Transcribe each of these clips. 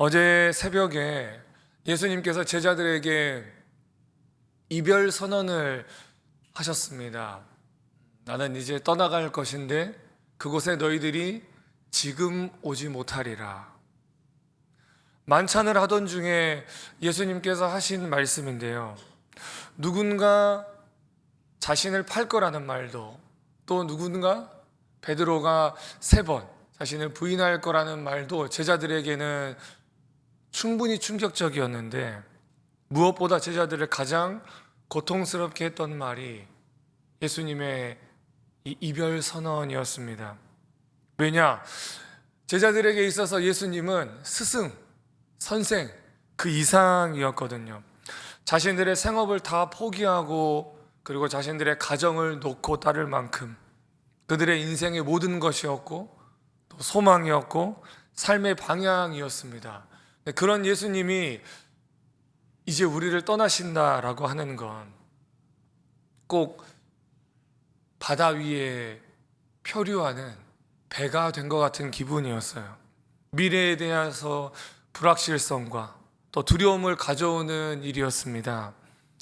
어제 새벽에 예수님께서 제자들에게 이별 선언을 하셨습니다. 나는 이제 떠나갈 것인데 그곳에 너희들이 지금 오지 못하리라. 만찬을 하던 중에 예수님께서 하신 말씀인데요. 누군가 자신을 팔 거라는 말도, 또 누군가 베드로가 3번 자신을 부인할 거라는 말도 제자들에게는 충분히 충격적이었는데, 무엇보다 제자들을 가장 고통스럽게 했던 말이 예수님의 이 이별 선언이었습니다. 왜냐? 제자들에게 있어서 예수님은 스승, 선생, 그 이상이었거든요. 자신들의 생업을 다 포기하고 그리고 자신들의 가정을 놓고 따를 만큼 그들의 인생의 모든 것이었고 또 소망이었고 삶의 방향이었습니다. 그런 예수님이 이제 우리를 떠나신다라고 하는 건 꼭 바다 위에漂流하는 배가 된 것 같은 기분이었어요. 미래에 대해서 불확실성과 또 두려움을 가져오는 일이었습니다.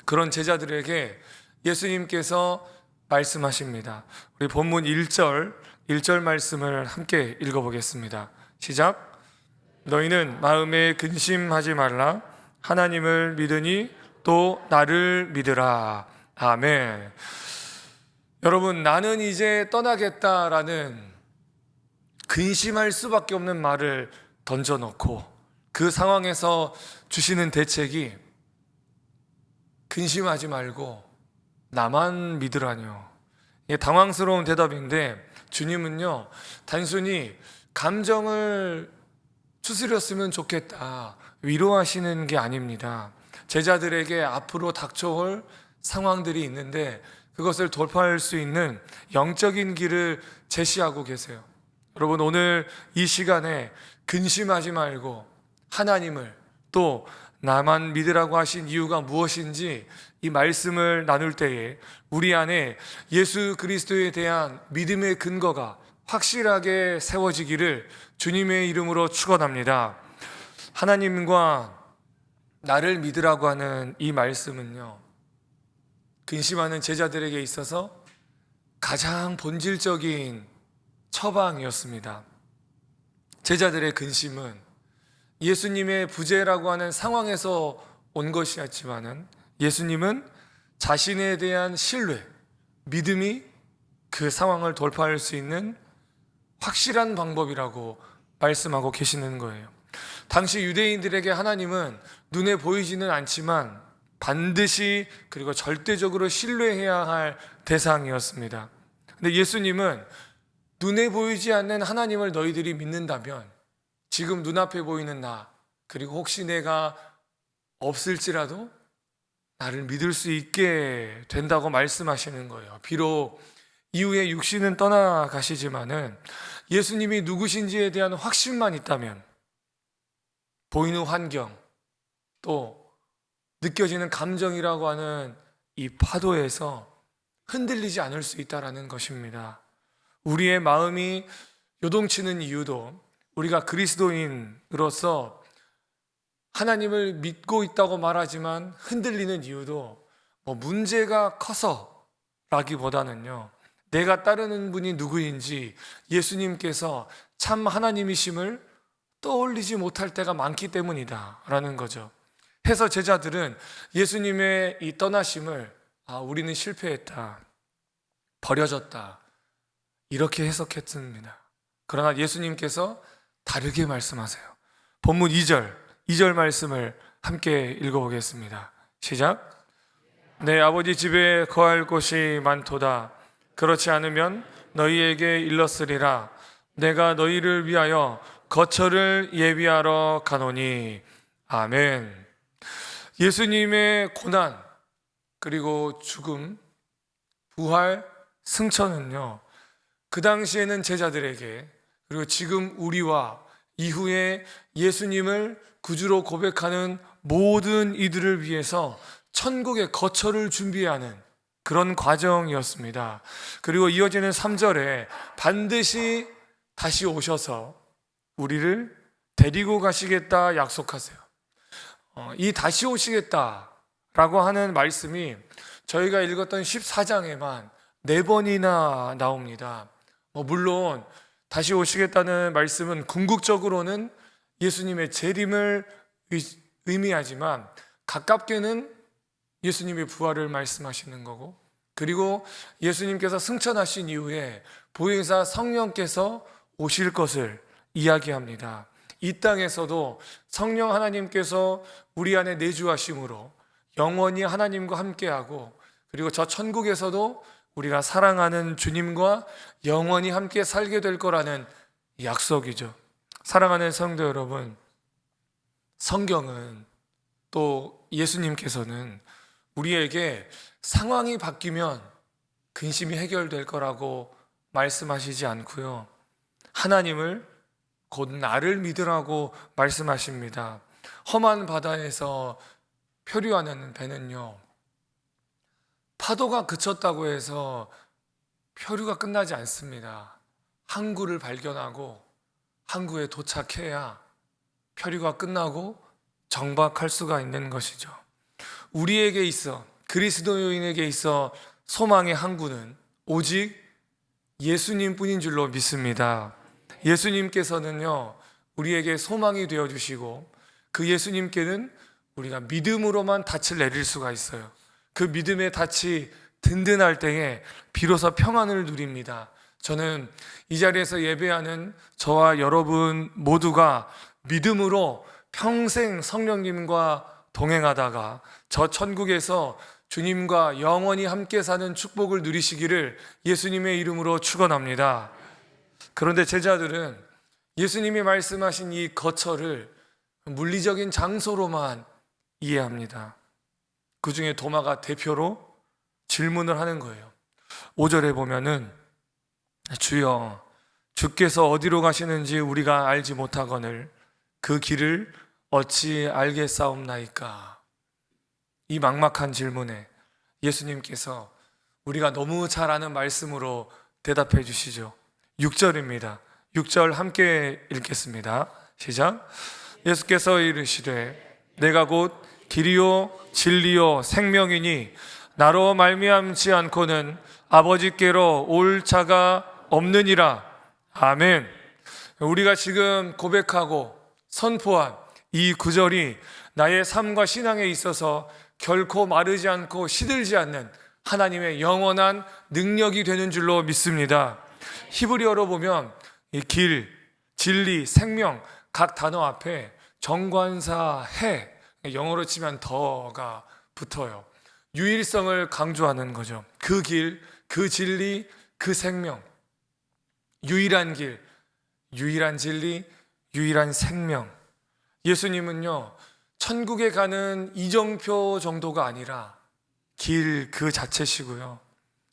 그런 제자들에게 예수님께서 말씀하십니다. 우리 본문 1절 말씀을 함께 읽어보겠습니다. 시작. 너희는 마음에 근심하지 말라. 하나님을 믿으니 또 나를 믿으라. 아멘. 여러분, 나는 이제 떠나겠다라는 근심할 수밖에 없는 말을 던져놓고 그 상황에서 주시는 대책이 근심하지 말고 나만 믿으라뇨. 이게 당황스러운 대답인데 주님은요, 단순히 감정을 추스렸으면 좋겠다, 위로하시는 게 아닙니다. 제자들에게 앞으로 닥쳐올 상황들이 있는데 그것을 돌파할 수 있는 영적인 길을 제시하고 계세요. 여러분, 오늘 이 시간에 근심하지 말고 하나님을 또 나만 믿으라고 하신 이유가 무엇인지 이 말씀을 나눌 때에 우리 안에 예수 그리스도에 대한 믿음의 근거가 확실하게 세워지기를 주님의 이름으로 축원합니다. 하나님과 나를 믿으라고 하는 이 말씀은요, 근심하는 제자들에게 있어서 가장 본질적인 처방이었습니다. 제자들의 근심은 예수님의 부재라고 하는 상황에서 온 것이었지만은 예수님은 자신에 대한 신뢰, 믿음이 그 상황을 돌파할 수 있는 확실한 방법이라고 말씀하고 계시는 거예요. 당시 유대인들에게 하나님은 눈에 보이지는 않지만 반드시 그리고 절대적으로 신뢰해야 할 대상이었습니다. 근데 예수님은 눈에 보이지 않는 하나님을 너희들이 믿는다면 지금 눈앞에 보이는 나, 그리고 혹시 내가 없을지라도 나를 믿을 수 있게 된다고 말씀하시는 거예요. 비록 이후에 육신은 떠나가시지만은 예수님이 누구신지에 대한 확신만 있다면 보이는 환경, 또 느껴지는 감정이라고 하는 이 파도에서 흔들리지 않을 수 있다는 것입니다. 우리의 마음이 요동치는 이유도 우리가 그리스도인으로서 하나님을 믿고 있다고 말하지만 흔들리는 이유도 문제가 커서라기보다는요, 내가 따르는 분이 누구인지 예수님께서 참 하나님이심을 떠올리지 못할 때가 많기 때문이다 라는 거죠. 해서 제자들은 예수님의 이 떠나심을 우리는 실패했다, 버려졌다, 이렇게 해석했습니다. 그러나 예수님께서 다르게 말씀하세요. 본문 2절 말씀을 함께 읽어보겠습니다. 시작. 내 아버지 집에 거할 곳이 많도다. 그렇지 않으면 너희에게 일렀으리라. 내가 너희를 위하여 거처를 예비하러 가노니. 아멘. 예수님의 고난, 그리고 죽음, 부활, 승천은요, 그 당시에는 제자들에게, 그리고 지금 우리와 이후에 예수님을 구주로 고백하는 모든 이들을 위해서 천국의 거처를 준비하는 그런 과정이었습니다. 그리고 이어지는 3절에 반드시 다시 오셔서 우리를 데리고 가시겠다 약속하세요. 이 다시 오시겠다라고 하는 말씀이 저희가 읽었던 14장에만 4번이나 나옵니다. 물론 다시 오시겠다는 말씀은 궁극적으로는 예수님의 재림을 의미하지만 가깝게는 예수님의 부활을 말씀하시는 거고, 그리고 예수님께서 승천하신 이후에 보혜사 성령께서 오실 것을 이야기합니다. 이 땅에서도 성령 하나님께서 우리 안에 내주하심으로 영원히 하나님과 함께하고, 그리고 저 천국에서도 우리가 사랑하는 주님과 영원히 함께 살게 될 거라는 약속이죠. 사랑하는 성도 여러분, 성경은 또 예수님께서는 우리에게 상황이 바뀌면 근심이 해결될 거라고 말씀하시지 않고요, 하나님을 곧 나를 믿으라고 말씀하십니다. 험한 바다에서 표류하는 배는요, 파도가 그쳤다고 해서 표류가 끝나지 않습니다. 항구를 발견하고 항구에 도착해야 표류가 끝나고 정박할 수가 있는 것이죠. 우리에게 있어, 그리스도인에게 있어 소망의 항구는 오직 예수님뿐인 줄로 믿습니다. 예수님께서는요, 우리에게 소망이 되어주시고, 그 예수님께는 우리가 믿음으로만 닻을 내릴 수가 있어요. 그 믿음의 닻이 든든할 때에 비로소 평안을 누립니다. 저는 이 자리에서 예배하는 저와 여러분 모두가 믿음으로 평생 성령님과 동행하다가 저 천국에서 주님과 영원히 함께 사는 축복을 누리시기를 예수님의 이름으로 축원합니다. 그런데 제자들은 예수님이 말씀하신 이 거처를 물리적인 장소로만 이해합니다. 그 중에 도마가 대표로 질문을 하는 거예요. 5절에 보면은 주여, 주께서 어디로 가시는지 우리가 알지 못하거늘 그 길을 어찌 알겠사옵나이까. 이 막막한 질문에 예수님께서 우리가 너무 잘 아는 말씀으로 대답해 주시죠. 6절입니다. 6절 함께 읽겠습니다. 시작. 예수께서 이르시되 내가 곧 길이요 진리요 생명이니 나로 말미암지 않고는 아버지께로 올 자가 없느니라. 아멘. 우리가 지금 고백하고 선포한 이 구절이 나의 삶과 신앙에 있어서 결코 마르지 않고 시들지 않는 하나님의 영원한 능력이 되는 줄로 믿습니다. 히브리어로 보면 이 길, 진리, 생명 각 단어 앞에 정관사 해, 영어로 치면 더가 붙어요. 유일성을 강조하는 거죠. 그 길, 그 진리, 그 생명, 유일한 길, 유일한 진리, 유일한 생명. 예수님은요, 천국에 가는 이정표 정도가 아니라 길 그 자체시고요,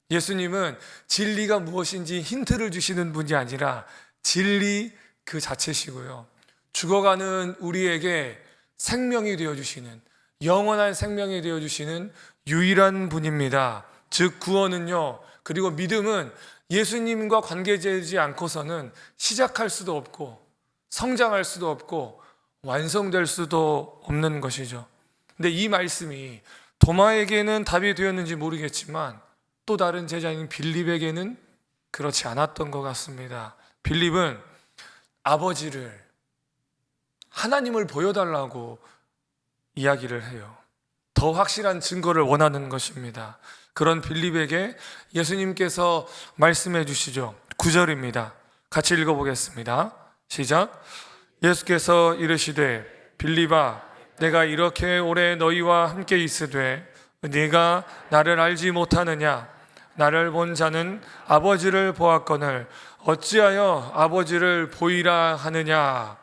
예수님은 진리가 무엇인지 힌트를 주시는 분이 아니라 진리 그 자체시고요, 죽어가는 우리에게 생명이 되어주시는, 영원한 생명이 되어주시는 유일한 분입니다. 즉 구원은요, 그리고 믿음은 예수님과 관계되지 않고서는 시작할 수도 없고 성장할 수도 없고 완성될 수도 없는 것이죠. 근데 이 말씀이 도마에게는 답이 되었는지 모르겠지만 또 다른 제자인 빌립에게는 그렇지 않았던 것 같습니다. 빌립은 아버지를, 하나님을 보여달라고 이야기를 해요. 더 확실한 증거를 원하는 것입니다. 그런 빌립에게 예수님께서 말씀해 주시죠. 9절입니다. 같이 읽어보겠습니다. 시작. 예수께서 이르시되 빌립아, 내가 이렇게 오래 너희와 함께 있으되 네가 나를 알지 못하느냐? 나를 본 자는 아버지를 보았거늘 어찌하여 아버지를 보이라 하느냐?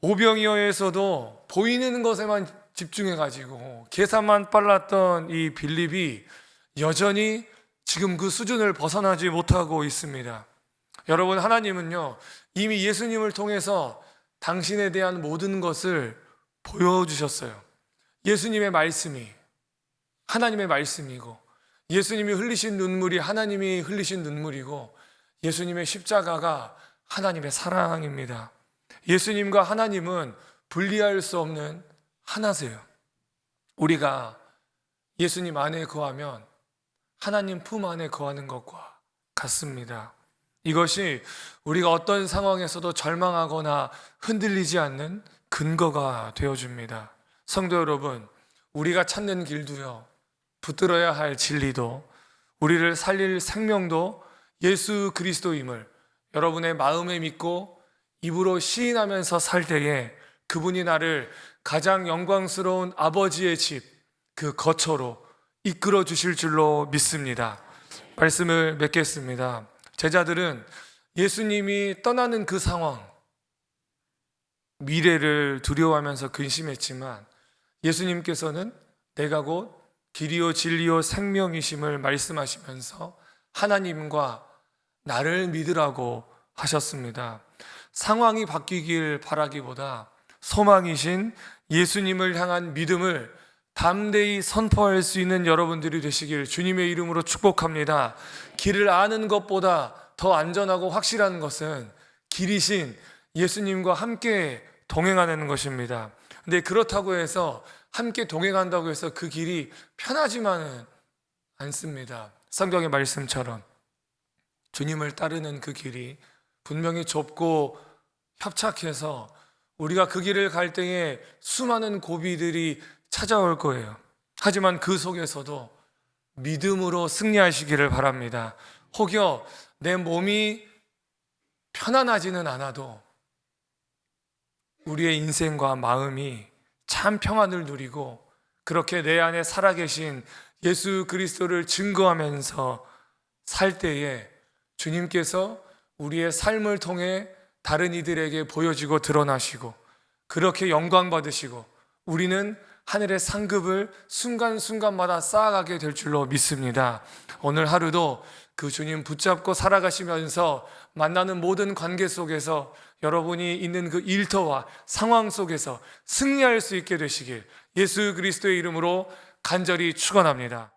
오병이어에서도 보이는 것에만 집중해가지고 계산만 빨랐던 이 빌립이 여전히 지금 그 수준을 벗어나지 못하고 있습니다. 여러분, 하나님은요, 이미 예수님을 통해서 당신에 대한 모든 것을 보여주셨어요. 예수님의 말씀이 하나님의 말씀이고, 예수님이 흘리신 눈물이 하나님이 흘리신 눈물이고, 예수님의 십자가가 하나님의 사랑입니다. 예수님과 하나님은 분리할 수 없는 하나세요. 우리가 예수님 안에 거하면 하나님 품 안에 거하는 것과 같습니다. 이것이 우리가 어떤 상황에서도 절망하거나 흔들리지 않는 근거가 되어줍니다. 성도 여러분, 우리가 찾는 길도요, 붙들어야 할 진리도, 우리를 살릴 생명도 예수 그리스도임을 여러분의 마음에 믿고 입으로 시인하면서 살 때에 그분이 나를 가장 영광스러운 아버지의 집, 그 거처로 이끌어 주실 줄로 믿습니다. 말씀을 맺겠습니다. 제자들은 예수님이 떠나는 그 상황, 미래를 두려워하면서 근심했지만 예수님께서는 내가 곧 길이요 진리요 생명이심을 말씀하시면서 하나님과 나를 믿으라고 하셨습니다. 상황이 바뀌길 바라기보다 소망이신 예수님을 향한 믿음을 담대히 선포할 수 있는 여러분들이 되시길 주님의 이름으로 축복합니다. 길을 아는 것보다 더 안전하고 확실한 것은 길이신 예수님과 함께 동행하는 것입니다. 근데 그렇다고 해서 함께 동행한다고 해서 그 길이 편하지만은 않습니다. 성경의 말씀처럼 주님을 따르는 그 길이 분명히 좁고 협착해서 우리가 그 길을 갈 때에 수많은 고비들이 찾아올 거예요. 하지만 그 속에서도 믿음으로 승리하시기를 바랍니다. 혹여 내 몸이 편안하지는 않아도 우리의 인생과 마음이 참 평안을 누리고 그렇게 내 안에 살아계신 예수 그리스도를 증거하면서 살 때에 주님께서 우리의 삶을 통해 다른 이들에게 보여지고 드러나시고 그렇게 영광 받으시고 우리는 하늘의 상급을 순간순간마다 쌓아가게 될 줄로 믿습니다. 오늘 하루도 그 주님 붙잡고 살아가시면서 만나는 모든 관계 속에서 여러분이 있는 그 일터와 상황 속에서 승리할 수 있게 되시길 예수 그리스도의 이름으로 간절히 축원합니다.